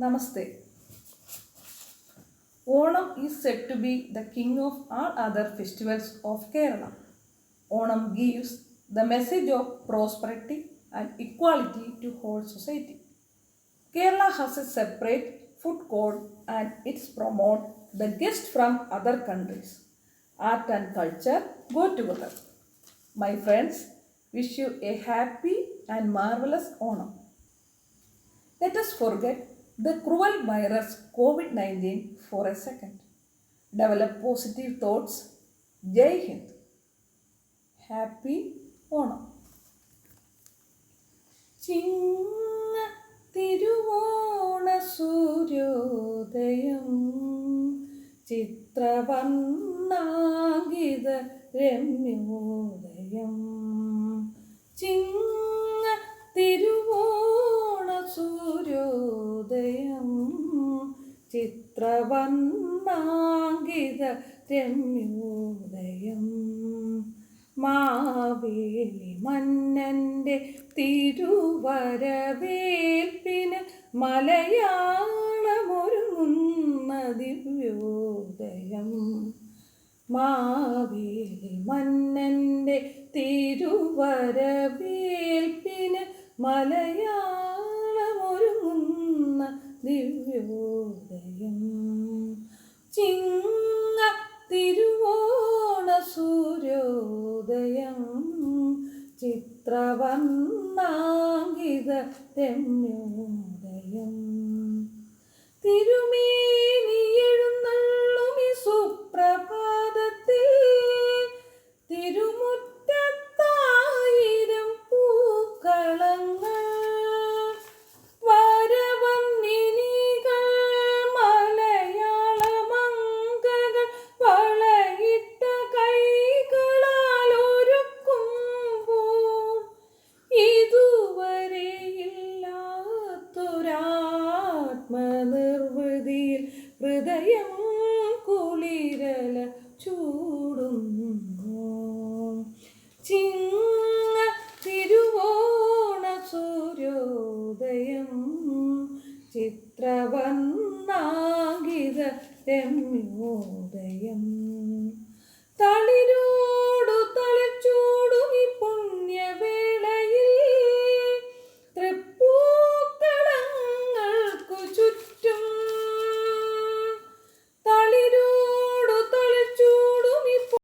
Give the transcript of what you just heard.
Namaste. Onam is said to be the king of all other festivals of Kerala. Onam gives the message of prosperity and equality to whole society. Kerala has a separate food code and it promotes the guests from other countries. Art and culture go together. My friends, wish you a happy and marvelous Onam. Let us forget the cruel virus COVID 19 for a second. Develop positive thoughts. Jai Hind. Happy Onam. ചിങ്ങ തിരുവോണ സൂര്യോദയം ചിത്രവർണ്ണാങ്കിത രമ്യോദയം ചിങ്ങ തിരുവോണ സൂര്യോദയം ചിത്രവർണ്ണാങ്കിത രമ്യോദയം മാവേലി മന്നൻ്റെ തിരുവരവേൽപ്പിന് മലയാളമൊരുങ്ങുന്ന ദിവ്യോദയം മാവേലി മന്നൻ്റെ തിരുവരവേൽപ്പിന് മലയാളമൊരുങ്ങുന്ന ദിവ്യോദയം ചിങ്ങ തിരുവോണ സൂര്യോദയം ചിത്രവർണ്ണാങ്കിത രമ്യോദയം തിരുമേനി എഴുന്നള്ളുമി സുപ്രഭാതത്തിൽ തിരുമുറ്റത്തായിരം പൂക്കളങ്ങൾ വരവന്നിനികൾ മലയാളമംഗകൾ വളയിട്ട കൈകളാൽ ഒരുക്കുമ്പോൾ ഇതുവരെയില്ലാത്തൊരാത്മനിർവൃതിയിൽ ഹൃദയം കുളിരല ചൂടുന്നു ചിങ്ങ തിരുവോണ സൂര്യോദയം ചിത്രവർണ്ണാങ്കിത രമ്യോദയം